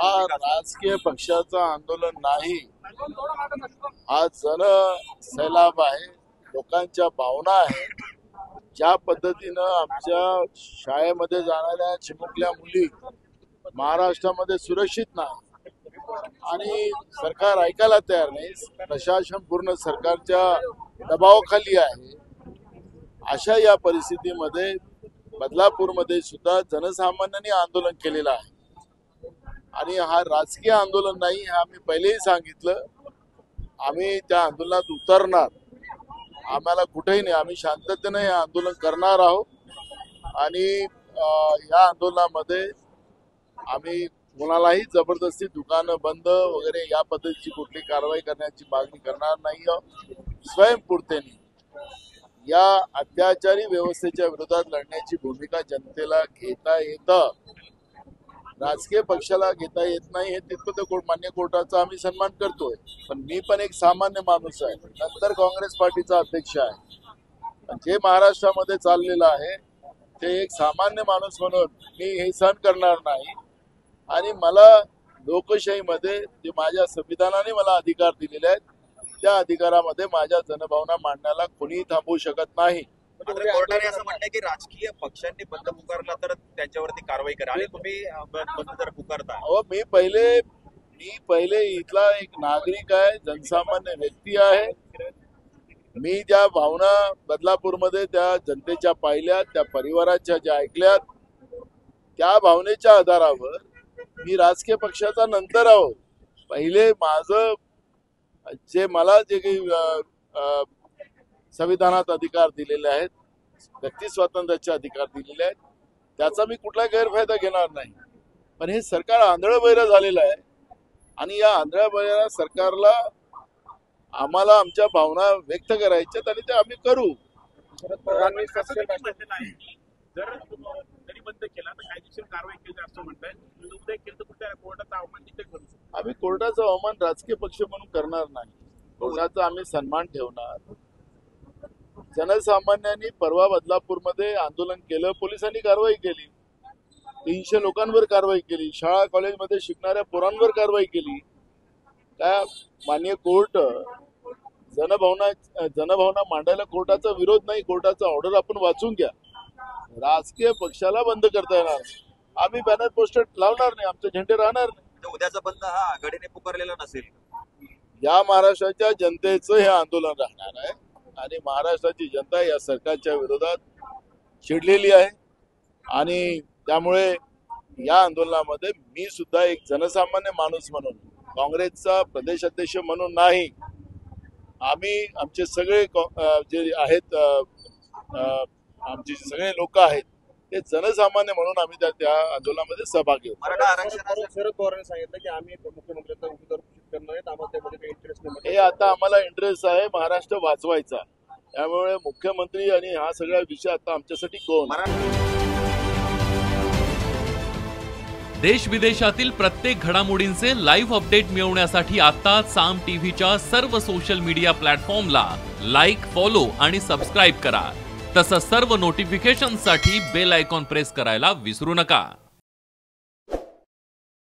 हा राजकीय पक्षाचं आंदोलन नाही, हा जन सैलाब आहे, लोकांच्या भावना आहेत। ज्या पद्धतीनं आमच्या शाळेमध्ये जाणाऱ्या चिमुकल्या मुली महाराष्ट्रामध्ये सुरक्षित नाही आणि सरकार ऐकायला तयार नाही, प्रशासन पूर्ण सरकारच्या दबावाखाली आहे। अशा या परिस्थितीमध्ये बदलापूरमध्ये सुद्धा जनसामान्यांनी आंदोलन केलेलं आहे आणि हा राजकीय आंदोलन नाही, हे आम्ही पहिलेही सांगितलं। आम्ही त्या आंदोलनात उतरणार, आम्हाला कुठेही नाही, आम्ही शांततेने हे आंदोलन करणार आहोत आणि या आंदोलनामध्ये आम्ही कोणालाही जबरदस्ती दुकानं बंद वगैरे या पद्धतीची कुठली कारवाई करण्याची मागणी करणार नाही आहोत। स्वयंपूर्तेने या अत्याचारी व्यवस्थेच्या विरोधात लढण्याची भूमिका जनतेला घेता येतं, राजकीय पक्षाला घेता येत नाही, हे तिथपर्यंत मान्य कोर्टाचा आम्ही सन्मान करतोय। पण मी पण एक सामान्य माणूस आहे, नंतर काँग्रेस पार्टीचा अध्यक्ष आहे। पण जे महाराष्ट्रामध्ये चाललेलं आहे ते एक सामान्य माणूस म्हणून मी हे सहन करणार नाही आणि मला लोकशाहीमध्ये जे माझ्या संविधानाने मला अधिकार दिलेले आहेत त्या अधिकारामध्ये माझ्या जनभावना मांडण्याला कोणीही थांबवू शकत नाही। कोर्टाने असं म्हटलंय की राजकीय पक्षांनी बंद पुकारला तर त्यांच्यावरती कारवाई करा आणि तुम्ही बंद जर पुकारता। अहो मी पहिले इथला एक नागरिक आहे, जनसामान्य व्यक्ती आहे। मी ज्या भावना बदलापूरमध्ये त्या जनतेच्या पाहिल्या, त्या परिवाराच्या ज्या ऐकल्यात, त्या भावनेच्या आधारावर मी राजकीय पक्षाचा नंतर आहो। पहिले माझं जे मला जे काही संविधानात अधिकार दिलेले आहेत, व्यक्ती स्वातंत्र्याचे अधिकार दिलेले आहेत, त्याचा मी कुठला गैरफायदा घेणार नाही। पण हे सरकार आंधळं-बहिरं झालेलं आहे आणि या आंधळ्या-बहिऱ्या सरकारला आम्हाला आमच्या भावना व्यक्त करायच्यात आणि ते आम्ही करू। आम्ही कोर्टाचा अवमान राजकीय पक्ष म्हणून करणार नाही, कोर्टाचा आम्ही सन्मान ठेवणार। जनसामान्यांनी परवा बदलापूरमध्ये आंदोलन केलं, पोलिसांनी कारवाई केली, 300 लोकांवर कारवाई केली, शाळा कॉलेजमध्ये शिकणाऱ्या पोरांवर कारवाई केली। काय मान्य कोर्ट जनभावना मांडायला कोर्टाचा विरोध नाही, कोर्टाचा ऑर्डर आपण वाचून घ्या। राजकीय पक्षाला बंद करता येणार, आम्ही बॅनर पोस्टर लावणार नाही, आमचे झेंडे राहणार नाही। उद्याचा बंद हा आघाडीने पुकारलेला नसेल, या महाराष्ट्राच्या जनतेचं हे आंदोलन राहणार आहे आणि महाराष्ट्राची जनता या सरकारच्या विरोधात चिडलेली आहे आणि त्यामुळे या आंदोलनामध्ये मी सुद्धा एक जनसामान्य माणूस म्हणून, काँग्रेसचा प्रदेश अध्यक्ष म्हणून नाही, आम्ही आमचे सगळे जे आहेत आमचे सगळे लोक आहेत ते जनसामान्य म्हणून आम्ही त्या आंदोलनामध्ये सहभागी होतो। मराठा आरक्षणाला शरद पवारांनी सांगितलं की आम्ही मुख्यमंत्र्यांचा उमेदवार घोषित करणार आहेत, आम्हाला त्यामध्ये काही इंटरेस्ट नाही। हे आता आम्हाला इंटरेस्ट आहे महाराष्ट्र वाचवायचा, त्यामुळे मुख्यमंत्री आणि हा सगळा विषय आता आमच्यासाठी कोण। देश विदेशातील प्रत्येक घडामोडींचे लाईव्ह अपडेट मिळवण्यासाठी आता साम टीव्हीच्या सर्व सोशल मीडिया प्लॅटफॉर्मला लाईक, फॉलो आणि सबस्क्राईब करा। तसंच सर्व नोटिफिकेशनसाठी बेल आयकॉन प्रेस करायला विसरू नका।